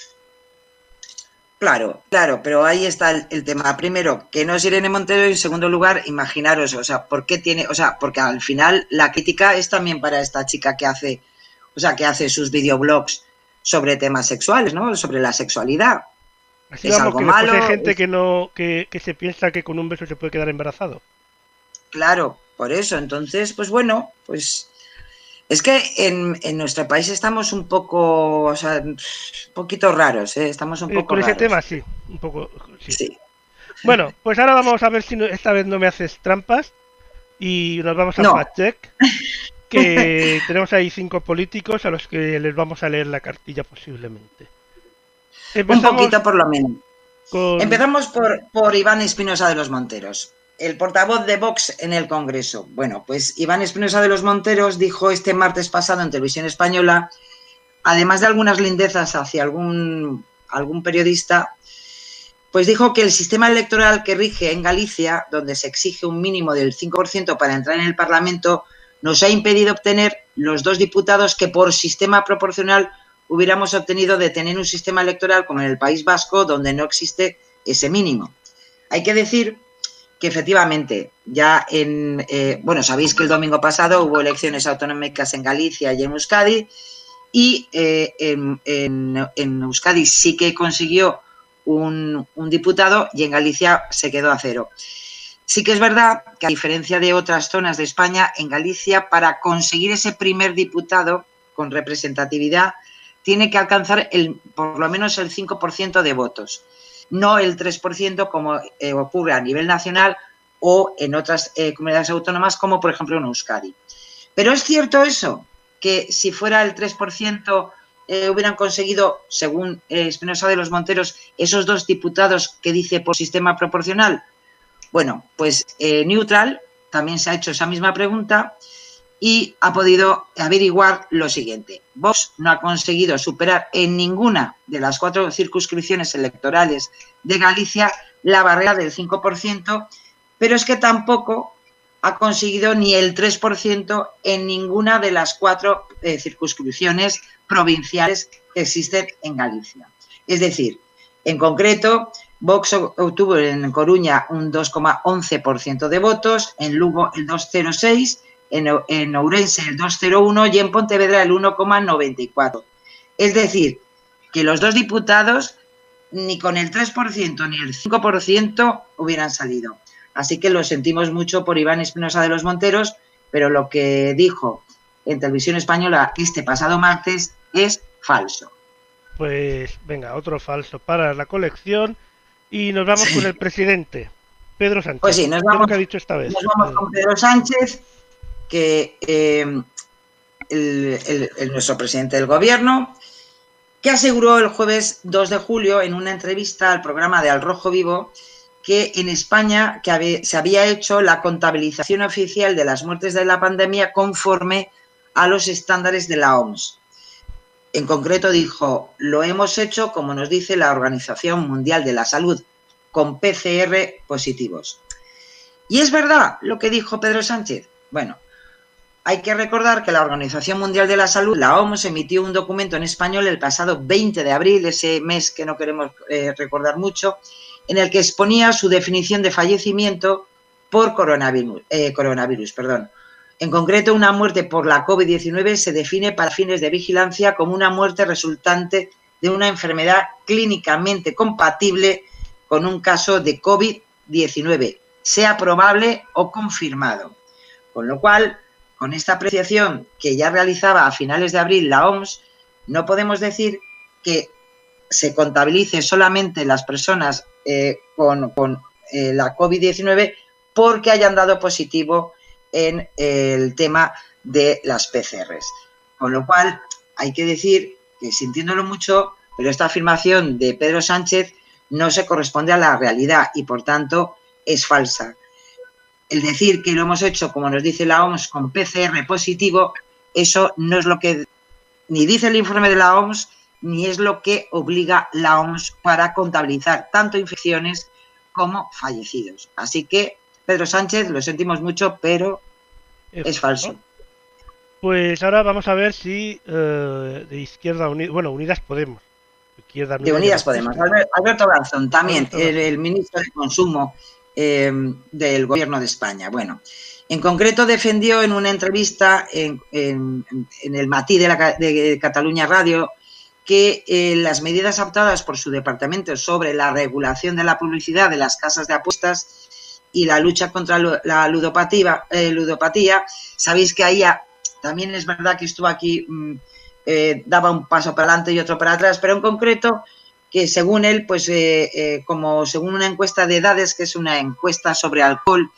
Claro, pero ahí está el tema. Primero, que no es Irene Montero, y en segundo lugar, imaginaros, porque al final la crítica es también para esta chica que hace sus videoblogs sobre temas sexuales, ¿no? Sobre la sexualidad. Así es vamos, algo que malo. Hay gente que se piensa que con un beso se puede quedar embarazado. Claro, por eso. Entonces, pues bueno, pues es que en nuestro país estamos un poco, un poquito raros, ¿eh? Estamos un poco con raros. ese tema sí, un poco sí. Bueno, pues ahora vamos a ver si esta vez no me haces trampas y nos vamos a fact check, que tenemos ahí 5 políticos a los que les vamos a leer la cartilla posiblemente. Un poquito por lo menos. Empezamos por Iván Espinosa de los Monteros, el portavoz de Vox en el Congreso. Bueno, pues Iván Espinosa de los Monteros dijo este martes pasado en Televisión Española, además de algunas lindezas hacia algún periodista, pues dijo que el sistema electoral que rige en Galicia, donde se exige un mínimo del 5% para entrar en el Parlamento, nos ha impedido obtener los 2 diputados que por sistema proporcional hubiéramos obtenido de tener un sistema electoral como en el País Vasco, donde no existe ese mínimo. Hay que decir que efectivamente ya bueno, sabéis que el domingo pasado hubo elecciones autonómicas en Galicia y en Euskadi, y en Euskadi sí que consiguió un diputado y en Galicia se quedó a 0. Sí que es verdad que, a diferencia de otras zonas de España, en Galicia, para conseguir ese primer diputado con representatividad, tiene que alcanzar por lo menos el 5% de votos, no el 3% como ocurre a nivel nacional o en otras comunidades autónomas, como por ejemplo en Euskadi. Pero es cierto eso, que si fuera el 3% hubieran conseguido, según Espinosa de los Monteros, esos 2 diputados que dice por sistema proporcional. Bueno, pues Neutral también se ha hecho esa misma pregunta y ha podido averiguar lo siguiente. Vox no ha conseguido superar en ninguna de las 4 circunscripciones electorales de Galicia la barrera del 5%, pero es que tampoco ha conseguido ni el 3% en ninguna de las 4 circunscripciones provinciales que existen en Galicia. Es decir, en concreto, Vox obtuvo en Coruña un 2,11% de votos, en Lugo el 2,06%, en Ourense el 2,01% y en Pontevedra el 1,94%. Es decir, que los 2 diputados ni con el 3% ni el 5% hubieran salido. Así que lo sentimos mucho por Iván Espinosa de los Monteros, pero lo que dijo en Televisión Española este pasado martes es falso. Pues venga, otro falso para la colección y nos vamos con el presidente, Pedro Sánchez. Pues sí, nos vamos, ¿Qué es lo que ha dicho esta vez? Nos vamos con Pedro Sánchez, que nuestro presidente del gobierno, que aseguró el jueves 2 de julio en una entrevista al programa de Al Rojo Vivo que en España se había hecho la contabilización oficial de las muertes de la pandemia conforme a los estándares de la OMS. En concreto dijo, lo hemos hecho como nos dice la Organización Mundial de la Salud, con PCR positivos. ¿Y es verdad lo que dijo Pedro Sánchez? Bueno, hay que recordar que la Organización Mundial de la Salud, la OMS, emitió un documento en español el pasado 20 de abril, ese mes que no queremos recordar mucho, en el que exponía su definición de fallecimiento por coronavirus. En concreto, una muerte por la COVID-19 se define para fines de vigilancia como una muerte resultante de una enfermedad clínicamente compatible con un caso de COVID-19, sea probable o confirmado. Con lo cual, con esta apreciación que ya realizaba a finales de abril la OMS, no podemos decir que se contabilice solamente las personas con la COVID-19 porque hayan dado positivo en el tema de las PCRs. Con lo cual, hay que decir que, sintiéndolo mucho, pero esta afirmación de Pedro Sánchez no se corresponde a la realidad y, por tanto, es falsa. El decir que lo hemos hecho, como nos dice la OMS, con PCR positivo, eso no es lo que ni dice el informe de la OMS, ni es lo que obliga la OMS para contabilizar tanto infecciones como fallecidos. Así que, Pedro Sánchez, lo sentimos mucho, pero es falso. Pues ahora vamos a ver si de Izquierda Unida, bueno, Unidas Podemos. De Unidas Podemos. Alberto Garzón, también, el ministro de Consumo del Gobierno de España. Bueno, en concreto defendió en una entrevista en el Matí de Cataluña Radio que las medidas adoptadas por su departamento sobre la regulación de la publicidad de las casas de apuestas y la lucha contra la ludopatía, sabéis que ahí también es verdad que estuvo aquí, daba un paso para adelante y otro para atrás, pero en concreto que según él, pues como según una encuesta de edades, que es una encuesta sobre alcohol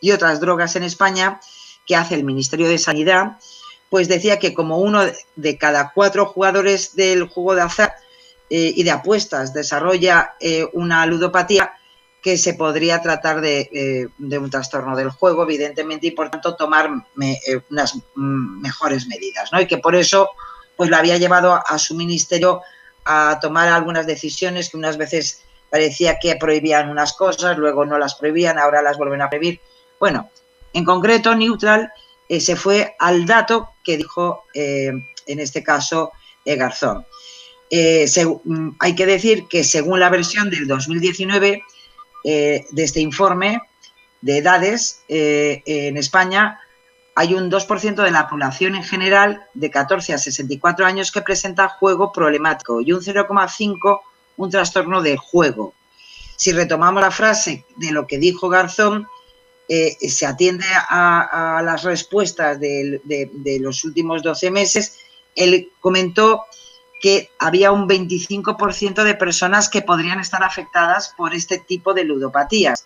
y otras drogas en España, que hace el Ministerio de Sanidad, pues decía que como 1 de cada 4 jugadores del juego de azar y de apuestas desarrolla una ludopatía, que se podría tratar de un trastorno del juego, evidentemente, y por tanto tomar unas mejores medidas, ¿no? Y que por eso pues lo había llevado a su ministerio a tomar algunas decisiones que unas veces parecía que prohibían unas cosas, luego no las prohibían, ahora las vuelven a prohibir. Bueno, en concreto, Neutral se fue al dato que dijo, en este caso, Garzón. Hay que decir que según la versión del 2019 de este informe, de edades, en España hay un 2% de la población en general de 14 a 64 años que presenta juego problemático y un 0,5% un trastorno de juego. Si retomamos la frase de lo que dijo Garzón, se atiende a las respuestas de los últimos 12 meses, él comentó que había un 25% de personas que podrían estar afectadas por este tipo de ludopatías.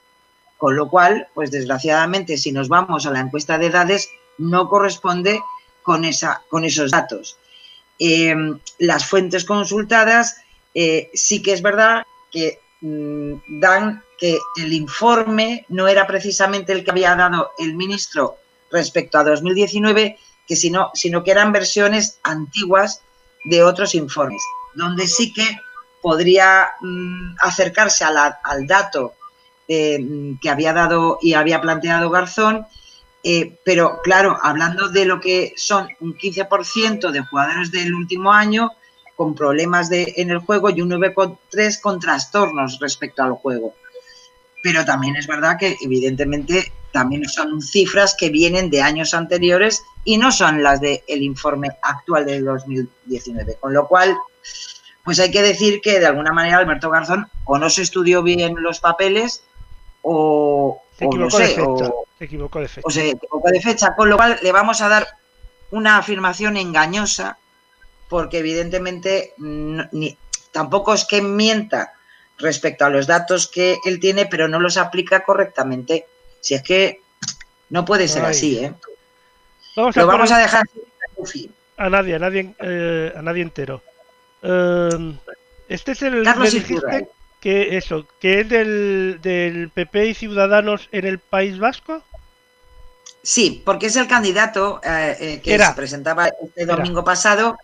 Con lo cual, pues desgraciadamente, si nos vamos a la encuesta de edades, no corresponde con esos datos. Las fuentes consultadas sí que es verdad que dan que el informe no era precisamente el que había dado el ministro respecto a 2019, sino que eran versiones antiguas de otros informes, donde sí que podría acercarse al dato que había dado y había planteado Garzón, pero claro, hablando de lo que son un 15% de jugadores del último año con problemas en el juego y un 9,3% con trastornos respecto al juego. Pero también es verdad que evidentemente también son cifras que vienen de años anteriores y no son las del informe actual del 2019, con lo cual pues hay que decir que de alguna manera Alberto Garzón o no se estudió bien los papeles o se equivocó de fecha, con lo cual le vamos a dar una afirmación engañosa porque evidentemente tampoco es que mienta respecto a los datos que él tiene, pero no los aplica correctamente. Si es que no puede ser así, ¿eh? Vamos a dejar a nadie entero. Este es el Carlos me dijiste que es del PP y Ciudadanos en el País Vasco. Sí, porque es el candidato que se presentaba este domingo pasado.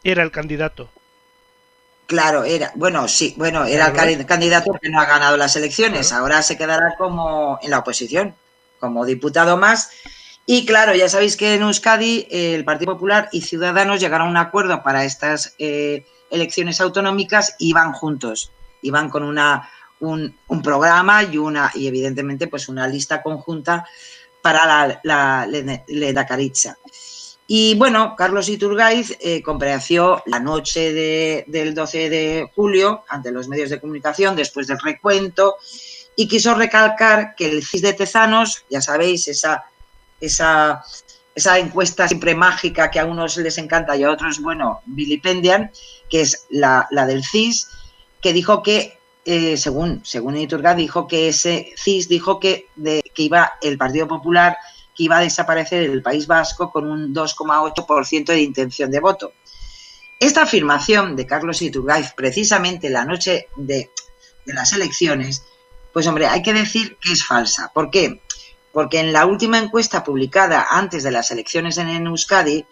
Era el candidato. Claro, era el candidato que no ha ganado las elecciones. Claro. Ahora se quedará como en la oposición, como diputado más. Y claro, ya sabéis que en Euskadi el Partido Popular y Ciudadanos llegaron a un acuerdo para estas elecciones autonómicas y van juntos. Y van con un programa y evidentemente pues una lista conjunta para la lehendakaritza. Y bueno, Carlos Iturgaiz compareció la noche del 12 de julio ante los medios de comunicación después del recuento y quiso recalcar que el CIS de Tezanos, ya sabéis, esa encuesta siempre mágica que a unos les encanta y a otros, bueno, vilipendian, que es la del CIS, que dijo que, según Iturgaiz, dijo que ese CIS dijo que iba el Partido Popular que iba a desaparecer el País Vasco con un 2,8% de intención de voto. Esta afirmación de Carlos Iturgaiz, precisamente la noche de las elecciones, pues hombre, hay que decir que es falsa. ¿Por qué? Porque en la última encuesta publicada antes de las elecciones en Euskadi,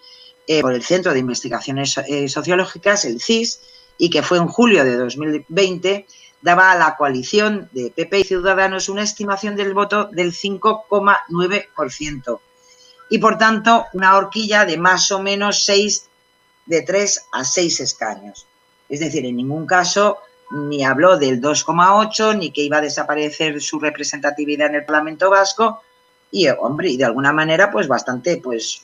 por el Centro de Investigaciones Sociológicas, el CIS, y que fue en julio de 2020, daba a la coalición de PP y Ciudadanos una estimación del voto del 5,9% y, por tanto, una horquilla de más o menos 3 a 6 escaños. Es decir, en ningún caso ni habló del 2,8 ni que iba a desaparecer su representatividad en el Parlamento Vasco y, hombre, y de alguna manera, pues bastante, pues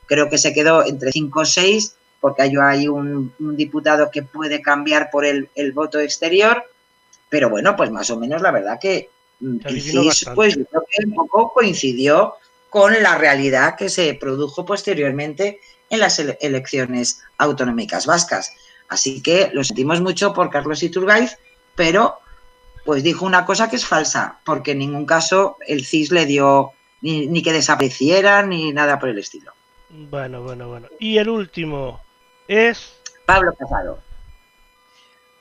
creo que se quedó entre 5 o 6 porque hay un diputado que puede cambiar por el voto exterior. Pero bueno, pues más o menos la verdad que CIS, pues yo creo que un poco coincidió con la realidad que se produjo posteriormente en las elecciones autonómicas vascas. Así que lo sentimos mucho por Carlos Iturgaiz, pero pues dijo una cosa que es falsa, porque en ningún caso el CIS le dio ni que desapareciera ni nada por el estilo. Bueno. Y el último es Pablo Casado.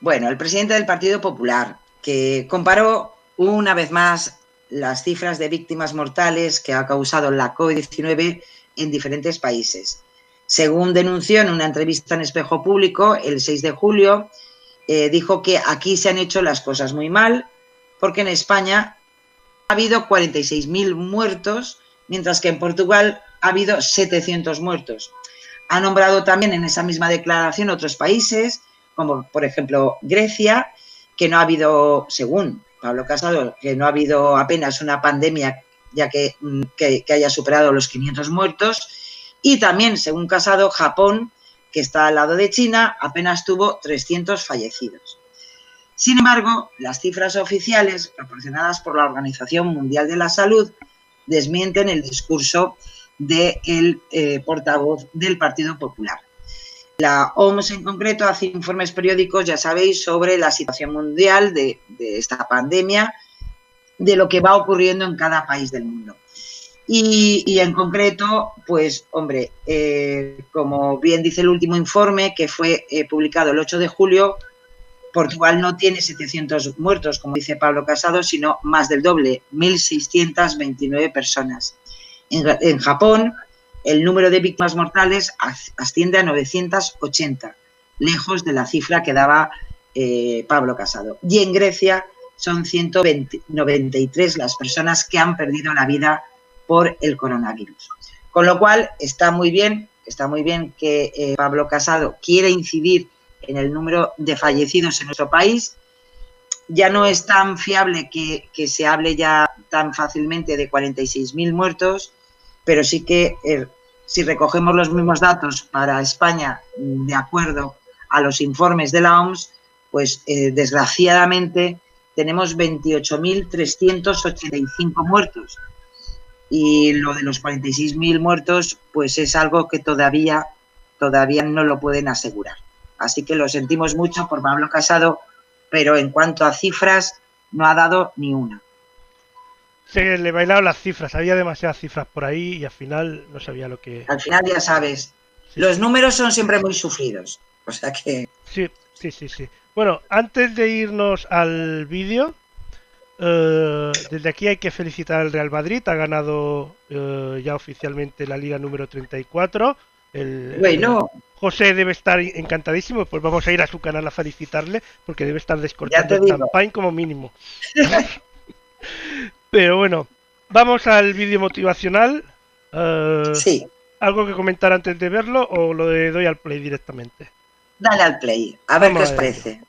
Bueno, el presidente del Partido Popular, que comparó una vez más las cifras de víctimas mortales que ha causado la COVID-19 en diferentes países. Según denunció en una entrevista en Espejo Público el 6 de julio, dijo que aquí se han hecho las cosas muy mal porque en España ha habido 46.000 muertos, mientras que en Portugal ha habido 700 muertos. Ha nombrado también en esa misma declaración otros países, como por ejemplo Grecia, que no ha habido, según Pablo Casado, que no ha habido apenas una pandemia ya que haya superado los 500 muertos. Y también, según Casado, Japón, que está al lado de China, apenas tuvo 300 fallecidos. Sin embargo, las cifras oficiales proporcionadas por la Organización Mundial de la Salud desmienten el discurso del portavoz del Partido Popular. La OMS en concreto hace informes periódicos, ya sabéis, sobre la situación mundial de esta pandemia, de lo que va ocurriendo en cada país del mundo. Y en concreto, pues, hombre, como bien dice el último informe, que fue publicado el 8 de julio, Portugal no tiene 700 muertos, como dice Pablo Casado, sino más del doble, 1.629 personas. En Japón, el número de víctimas mortales asciende a 980, lejos de la cifra que daba Pablo Casado. Y en Grecia son 193 las personas que han perdido la vida por el coronavirus. Con lo cual, está muy bien que Pablo Casado quiera incidir en el número de fallecidos en nuestro país. Ya no es tan fiable que se hable ya tan fácilmente de 46.000 muertos, pero sí que si recogemos los mismos datos para España, de acuerdo a los informes de la OMS, pues desgraciadamente tenemos 28.385 muertos. Y lo de los 46.000 muertos, pues es algo que todavía no lo pueden asegurar. Así que lo sentimos mucho por Pablo Casado, pero en cuanto a cifras, no ha dado ni una. Se le bailaron las cifras, había demasiadas cifras por ahí y al final no sabía lo que... Al final ya sabes, los números son siempre muy sufridos, o sea que... Sí. Bueno, antes de irnos al vídeo, desde aquí hay que felicitar al Real Madrid, ha ganado ya oficialmente la Liga número 34. Bueno. José debe estar encantadísimo, pues vamos a ir a su canal a felicitarle, porque debe estar descorchando el champán como mínimo. Pero bueno, vamos al vídeo motivacional. Sí. ¿Algo que comentar antes de verlo o lo doy al play directamente? Dale al play, a ver qué os parece.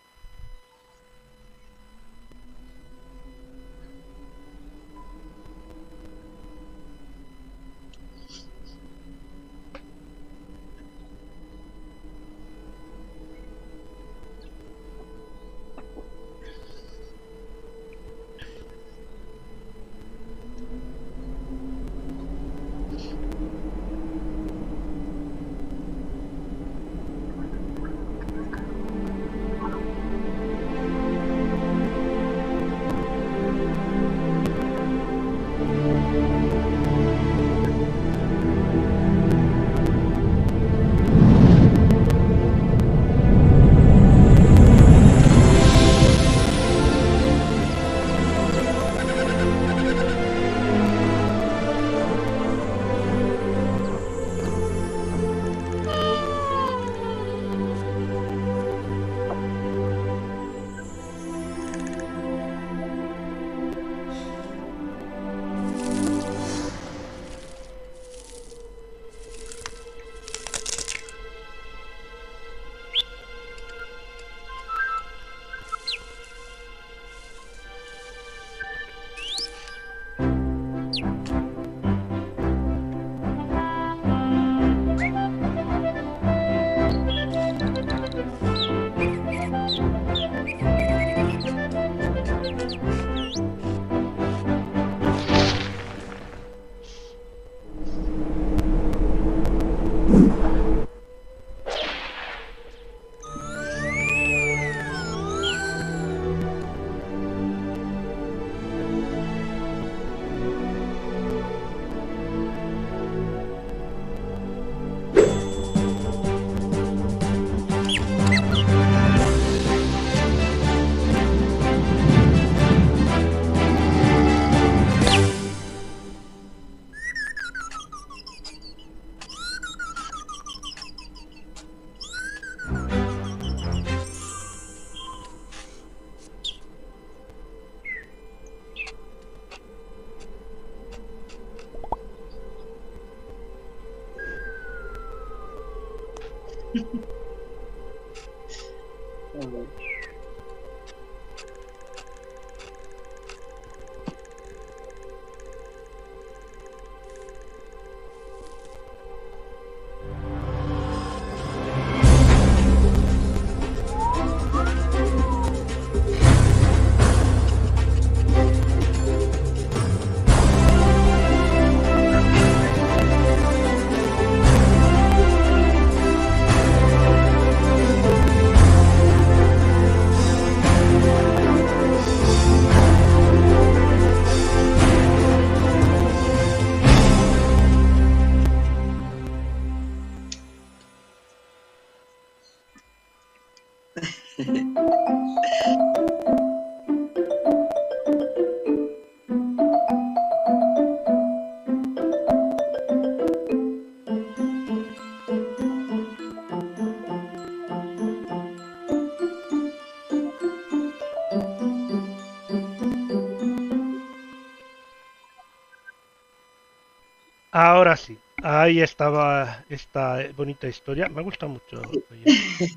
Ahora sí, ahí estaba esta bonita historia. Me gusta mucho.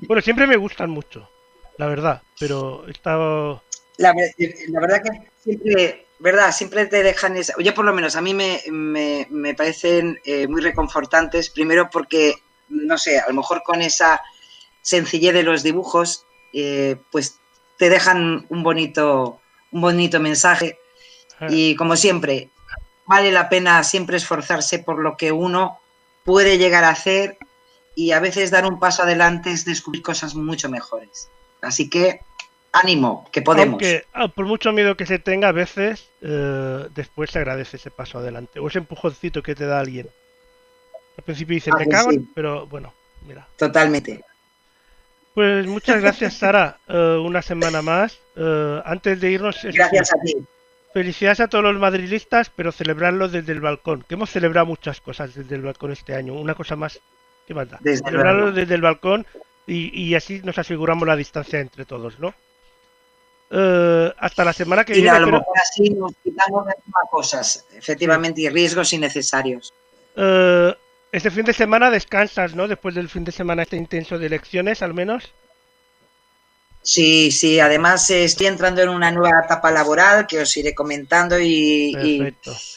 Bueno, siempre me gustan mucho, la verdad, pero estaba... La verdad que siempre, ¿verdad? Siempre te dejan esa... Yo por lo menos a mí me parecen muy reconfortantes, primero porque, no sé, a lo mejor con esa sencillez de los dibujos, pues te dejan un bonito mensaje y como siempre, vale la pena siempre esforzarse por lo que uno puede llegar a hacer y a veces dar un paso adelante es descubrir cosas mucho mejores. Así que ánimo, que podemos. Aunque por mucho miedo que se tenga, a veces después se agradece ese paso adelante o ese empujoncito que te da alguien. Al principio dices, me cago, sí, pero bueno, mira. Totalmente. Pues muchas gracias, Sara. Una semana más. Antes de irnos... Gracias a ti. Felicidades a todos los madridistas, pero celebrarlo desde el balcón, que hemos celebrado muchas cosas desde el balcón este año. Una cosa más, ¿qué más da? Celebrarlo desde el balcón y así nos aseguramos la distancia entre todos, ¿no? Hasta la semana que viene. A lo mejor así nos quitamos de cosas, efectivamente, sí, y riesgos innecesarios. Este fin de semana descansas, ¿no? Después del fin de semana este intenso de elecciones, al menos. Sí, sí, además estoy entrando en una nueva etapa laboral que os iré comentando y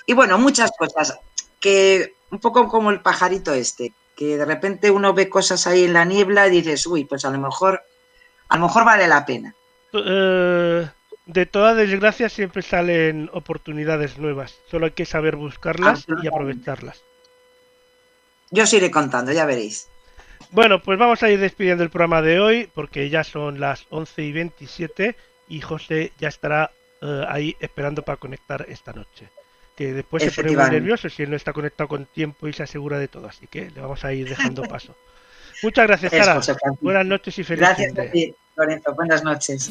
bueno, muchas cosas, que un poco como el pajarito este, que de repente uno ve cosas ahí en la niebla y dices, uy, pues a lo mejor vale la pena. De toda desgracia siempre salen oportunidades nuevas, solo hay que saber buscarlas y aprovecharlas. Yo os iré contando, ya veréis. Bueno, pues vamos a ir despidiendo el programa de hoy porque ya son las 11:27 y José ya estará ahí esperando para conectar esta noche. Que después se pone muy nervioso si él no está conectado con tiempo y se asegura de todo, así que le vamos a ir dejando paso. Muchas gracias, Sara. Buenas noches y feliz Gracias a ti, Lorenzo. Buenas noches.